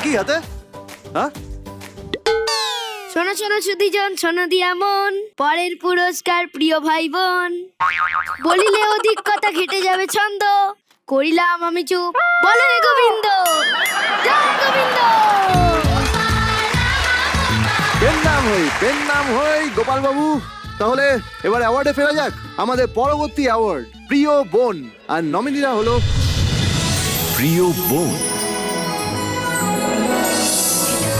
কি হাতে? হ্যাঁ, শোনো শোনো সুধীজন, শোনো দিয়া মন, পরের পুরস্কার প্রিয় ভাই বোন। বলিলে অধিক কথা ঘেটে যাবে ছন্দ, করিলাম আমি চুপ, বলে রে গোবিন্দ, জয় গোবিন্দ। পেন নাম হই গোপাল বাবু। তাহলে এবার অ্যাওয়ার্ডে ফেরা যাক। আমাদের পরবর্তী অ্যাওয়ার্ড প্রিয় বোন, আর নমিনিরা হলো প্রিয় বোন।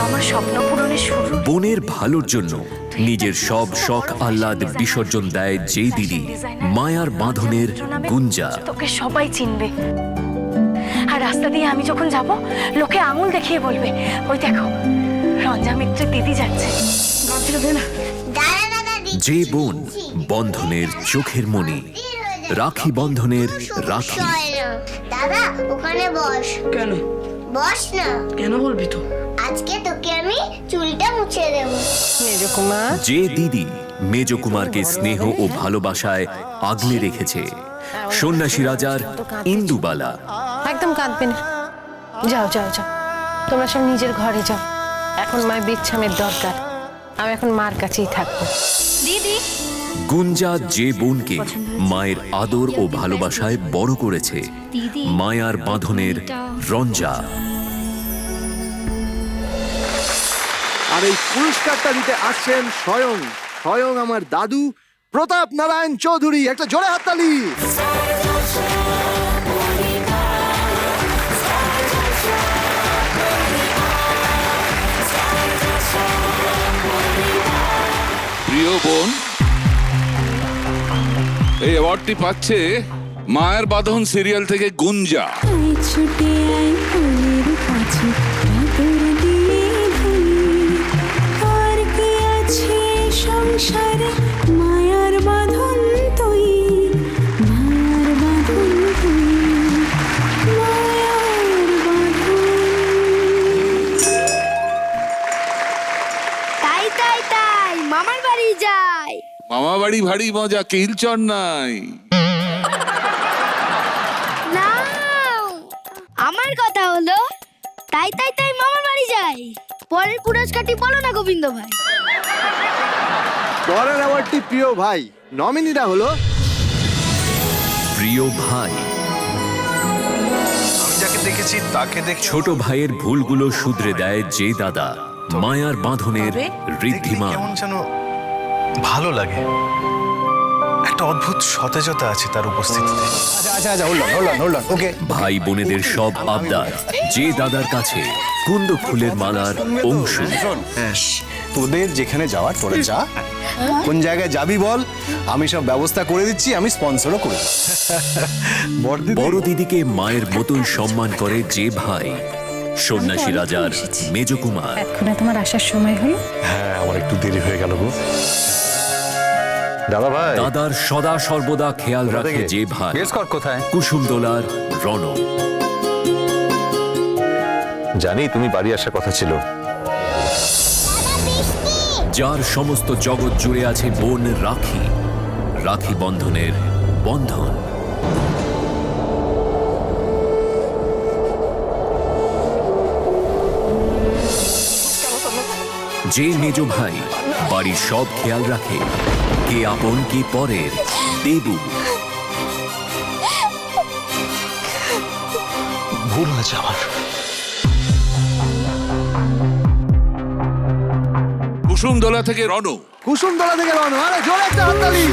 আমার স্বপ্ন পূরণের শুরু। বোনের ভালোর জন্য নিজের সব শখ আহ্লাদ বিসর্জন দেয় যে দিদি, মায়ার বাঁধনের গুঞ্জা। তোকে সবাই চিনবে, আর রাস্তা দিয়ে আমি যখন যাব লোকে আঙুল দেখিয়ে বলবে, ওই দেখো রঞ্জা মিত্রের দিদি যাচ্ছে। যে বোন বন্ধনের চোখের মণি, রাখি বন্ধনের রাখি। দাদা ওখানে বস। কেন? বস না। কেন বলবি তো? আজকে তোকে আমি চুলটা মুছে দেব। মেজকুমার, যে দিদি মেজ কুমারকে স্নেহ ও ভালোবাসায় আগলে রেখেছে, সন্ন্যাসী রাজার ইন্দুবালা। একদম কাঁদবে না, যাও যাও যাও, তোমরা সব নিজের ঘরে যাও। এখন মায়ের বিচ্ছামের দরকার, আমি এখন মার কাছেই থাকবো। দিদি গুঞ্জা যে বোনকে মায়ের আদর ও ভালোবাসায় বড় করেছে, মায়ার বাঁধনের রঞ্জা। আর এই পুরস্কারটা দিতে আসছেন স্বয়ং স্বয়ং আমার দাদু প্রতাপ নারায়ণ চৌধুরী। একটা জোরে হাততালি। প্রিয় বোন, এই অ্যাওয়ার্ডটি পাচ্ছে মায়ের বাঁধন সিরিয়াল থেকে গুঞ্জা। ছুটে আয় ফুলের কাছে, আদর দিয়ে ধরি। আর কি আছে সংসারে, মায়ার বাঁধন তুই, মায়ার বাঁধন তুই, মায়ার বাঁধন। তাই তাই তাই মামার বাড়ি যাই। মামা বাড়ি ভারী মজা, কিলচর নাই। না, আমার কথা হলো তাই তাই তাই মামার বাড়ি যাই। পরের পুরস্কারটি বলো না গোবিন্দ ভাই। পরের অ্যাওয়ার্ডটি প্রিয় ভাই। নমিনিরা হলো প্রিয় ভাই। আমি যাকে দেখেছি তাকে দেখে ছোট ভাইয়ের ভুলগুলো শুধরে দেয় যে দাদা, মায়ার বাঁধনের ঋদ্ধিমান। কেমন যেন ভালো লাগে, একটা অদ্ভুত সতেজতা আছে তার উপস্থিতিতে। ওকে, ভাই বোনেদের সব আবদার যে দাদার কাছে কুন্দ ফুলের মালার অংশ। তোদের যেখানে যাওয়ার তোরা যা, কোন জায়গায় যাবি বল, আমি সব ব্যবস্থা করে দিচ্ছি, আমি স্পন্সরও করে দিচ্ছি। বড় দিদিকে মায়ের মতোই সম্মান করে যে ভাই, সন্ন্যাসী রাজার মেজ কুমার। এক্ষুনি তোমার আসার সময় হলো। হ্যাঁ, আমার একটু দেরি হয়ে গেল গো। দাদা ভাই, দাদার সদা সর্বদা খেয়াল রাখে যে ভাই, কোথায়? কুসুমদোলার রণব। জানি তুমি বাড়ি আসার কথা ছিল। যার সমস্ত জগৎ জুড়ে আছে বোন রাখি, রাখি বন্ধনের বন্ধন। যে মেজ ভাই বাড়ির সব খেয়াল রাখে, কে আপন কে পরের, দেবু। ভুল হয়েছে আমার। কুসুমদোলা থেকে রণ। কুসুমতলা থেকে রণ। আরে জোরে একটা হাততালি।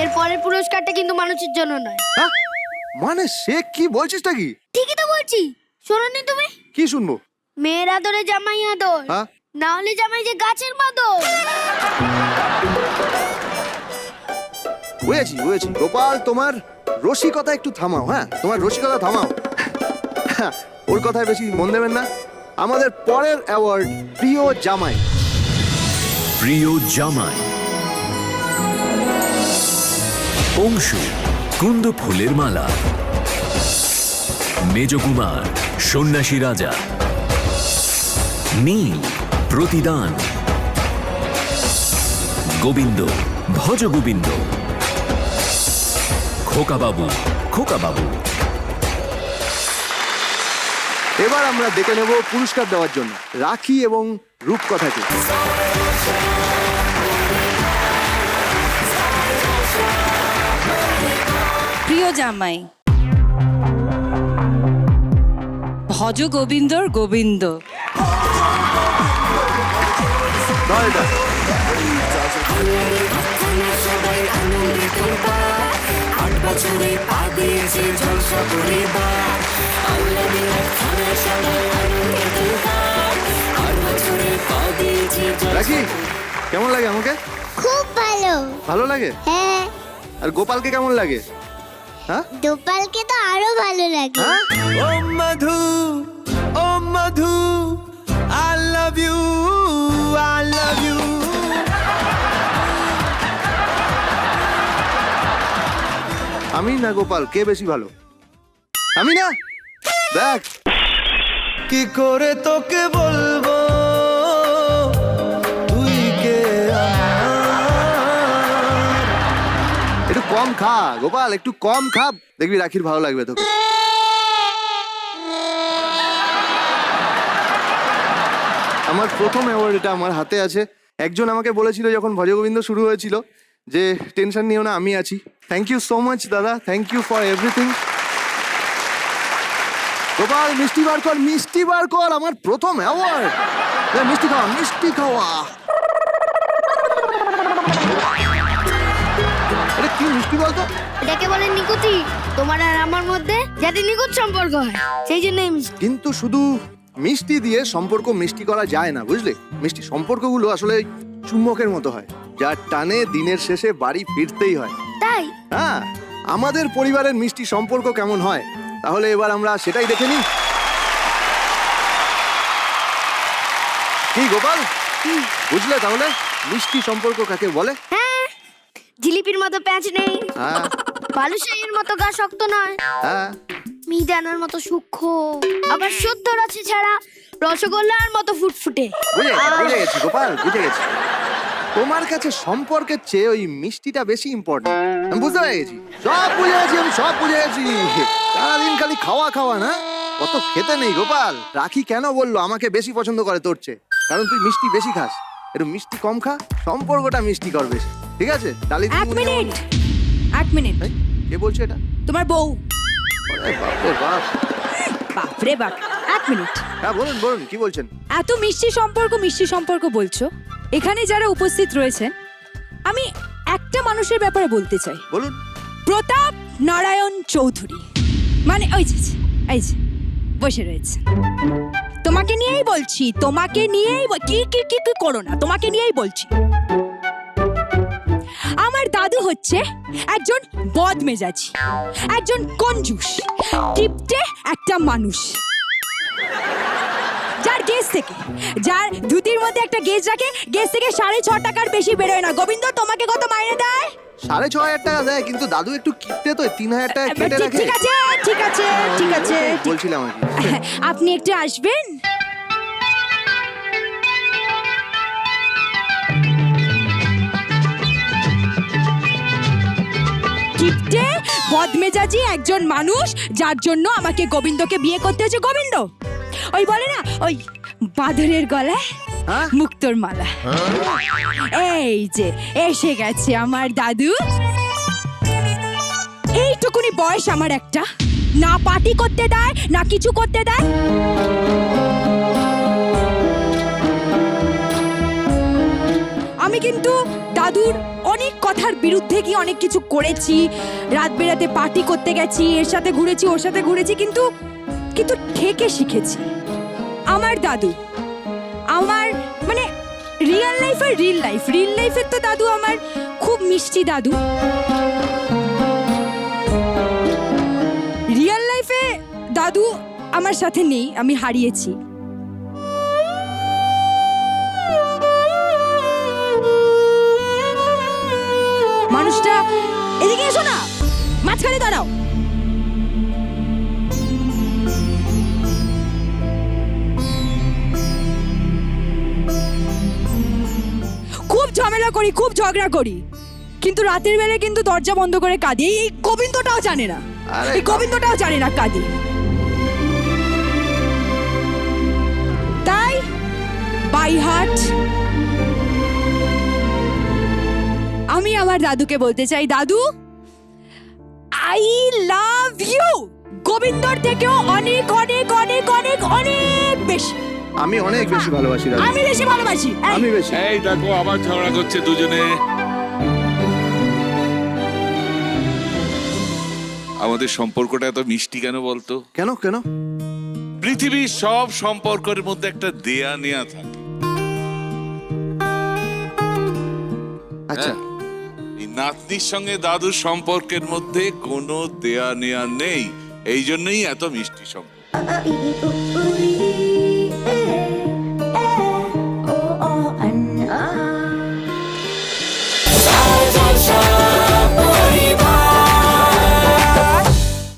এর পরের পুরস্কারটা কিন্তু মানুষের জন্য নয়। হ্যাঁ? মানে সে কি বলছিসটা কি? ঠিকই তো বলছি, শোনোনি তুমি? কি শুনবো? মেয়ের আদরে জামাই আদর, হ্যাঁ? না হলে জামাই যে গাছের মাদর। বুঝেছি বুঝেছি। গোপাল, তোমার রসিকতা একটু থামাও। হ্যাঁ, তোমার রসিকতা থামাও। হ্যাঁ, ওর কথায় বেশি মন দেবেন না। আমাদের পরের অ্যাওয়ার্ড প্রিয় জামাই। প্রিয় জামাই অংশু কুন্দ ফুলের মালা, মেজ কুমার সন্ন্যাসী রাজা, নীল প্রতিদান, গোবিন্দ, ভজ গোবিন্দ, খোকাবাবু, খোকাবাবু। এবার আমরা দেখে নেব পুরস্কার দেওয়ার জন্য রাখি এবং রূপকথাকে। প্রিয় জামাই, ভজ গোবিন্দর গোবিন্দ। দাও এটা। রাখি, কেমন লাগে আমাকে? খুব ভালো। ভালো লাগে? হ্যাঁ। আর গোপালকে কেমন লাগে? হ্যাঁ, গোপালকে তো আরো ভালো লাগে। হ্যাঁ? ও মধু, ও মধু, I love you, I love you. আমি না গোপাল, কে বেশি ভালো? আমি না? দেখ, কি করে তোকে বলবো তুই কে আমার? একটু কম খা গোপাল, একটু কম খা, দেখবি রাখির ভালো লাগবে তোকে। আমার প্রথম অ্যাওয়ার্ড, এটা আমার হাতে আছে। একজন আমাকে বলেছিল যখন ভজগোবিন্দ শুরু হয়েছিল যে টেনশন নিও না, আমি আছি। থ্যাংক ইউ সো মাচ দাদা, thank you for everything. Gopal মিষ্টি বার কর, মিষ্টি বার কর, আমার প্রথম অ্যাওয়ার্ড। মিষ্টি খাওয়া, মিষ্টি খাওয়া। এটা কি মিষ্টি বলতো? এটাকে বলে নিকুতি। তোমার আর আমার মধ্যে যাতে নিকুত সম্পর্ক হয়, সেই জন্য কিন্তু শুধু মিষ্টি দিয়ে সম্পর্ক মিষ্টি করা যায় না, বুঝলে? মিষ্টি সম্পর্কগুলো আসলে চুম্বকের মতো হয়, যার টানে দিনের শেষে বাড়ি ফিরতেই হয়। তাই হ্যাঁ, আমাদের পরিবারের মিষ্টি সম্পর্ক কেমন হয় তাহলে এবার আমরা সেটাই দেখে নিই। কি গোপাল, বুঝলে তাহলে মিষ্টি সম্পর্ক কাকে বলে? হ্যাঁ, জিলিপির মতো প্যাঁচ নেই, হ্যাঁ বালুশাহীর মতো গা শক্ত নয়, হ্যাঁ, মিহিদানার মতো সূক্ষ্ম, আবার শুদ্ধ রসে ছাড়া রসগোল্লার মতো ফুটফুটে। বুঝে গেছি গোপাল, বুঝে গেছি। তোমার কাছে সম্পর্কের চেয়ে ওই মিষ্টিটা বেশি ইম্পর্টেন্ট। আমি বুঝতে পেরে গেছি, সব বুঝে গেছি, আমি সব বুঝে গেছি। সারাদিন খালি খাওয়া খাওয়া না, কত খেতে নেই গোপাল। রাখি কেন বললো আমাকে বেশি পছন্দ করে তোর চেয়ে? কারণ তুই মিষ্টি বেশি খাস। একটু মিষ্টি কম খা, সম্পর্কটা মিষ্টি কর বেশি, ঠিক আছে? ডালি এক মিনিট, এক মিনিট। কে বলছে এটা? তোমার বউ। আরে বাপরে বাপ। বাপরে বাপ, এক মিনিট। হ্যাঁ বলুন বলুন, কি বলছেন? এত মিষ্টি সম্পর্ক বলছো, এখানে যারা উপস্থিত রয়েছেন আমি একটা মানুষের ব্যাপারে বলতে চাই। বলুন। প্রতাপ নারায়ণ চৌধুরী, মানে ওই যে এই যে বসে রয়েছে। তোমাকে নিয়েই বলছি, তোমাকে নিয়েই কি কি কি কি করো না, তোমাকে নিয়েই বলছি। আমার দাদু হচ্ছে একজন বদমেজাজি, একজন কঞ্জুস, টিপটে একটা মানুষ, যার গেজ থেকে, যার ধুতির মধ্যে একটা গেজ রাখে, গেজ থেকে 6.5 টাকার বেশি বেরোয় না। গোবিন্দ তোমাকে কত মাইনে দেয়? 6,500 টাকা দেয়, কিন্তু দাদু একটু কিপটে তো, 3,000 টাকা কেটে রাখে। ঠিক আছে ঠিক আছে ঠিক আছে, বলছিলাম আর কি। আপনি একটু আসবেন? কিপটে বদমেজাজি একজন মানুষ, যার জন্য আমাকে গোবিন্দকে বিয়ে করতে হচ্ছে। গোবিন্দ ওই বলে না, ওই বাঁদরের গলায় হ্যাঁ? মুক্তোর মালা। এই যে এসে গেছে আমার দাদু। এইটুকুনি বয়স আমার একটা, না পার্টি করতে দেয় না কিছু করতে দেয়। আমি কিন্তু দাদুর অনেক কথার বিরুদ্ধে গিয়ে অনেক কিছু করেছি। রাত বেরাতে পার্টি করতে গেছি, এর সাথে ঘুরেছি, ওর সাথে ঘুরেছি, কিন্তু ঠেকে শিখেছি। আমার দাদু আমার মানে রিয়েল লাইফ আর রিল লাইফের তো দাদু আমার খুব মিষ্টি দাদু। রিয়েল লাইফে দাদু আমার সাথে নেই, আমি হারিয়েছি। মানুষটা এদিকে এসো না, মাঝখানে দাঁড়াও। খুব ঝগড়া করি, কিন্তু রাতের বেলা কিন্তু দরজা বন্ধ করে কাঁদি। এই গোবিন্দটাও জানে না, আরে এই গোবিন্দটাও জানে না কাঁদি। তাই বাই হার্ট আমি আমার দাদুকে বলতে চাই, দাদু আই লাভ ইউ গোবিন্দর থেকেও অনেক অনেক অনেক অনেক অনেক বেশি। আমি অনেক বেশি ভালোবাসি দাদু, আমি বেশি ভালোবাসি। আমি বেশি। এই দেখো আবার ঝগড়া করছে দুজনে। আমাদের সম্পর্কটা এত মিষ্টি কেন বলতো? কেন কেন? পৃথিবীর সব সম্পর্কের মধ্যে একটা দেয়া নেয়া থাকে। আচ্ছা, এই নাতনির সঙ্গে দাদুর সম্পর্কের মধ্যে কোনো দেয়া নেয়া নেই, এই জন্যই এত মিষ্টি সম্পর্ক।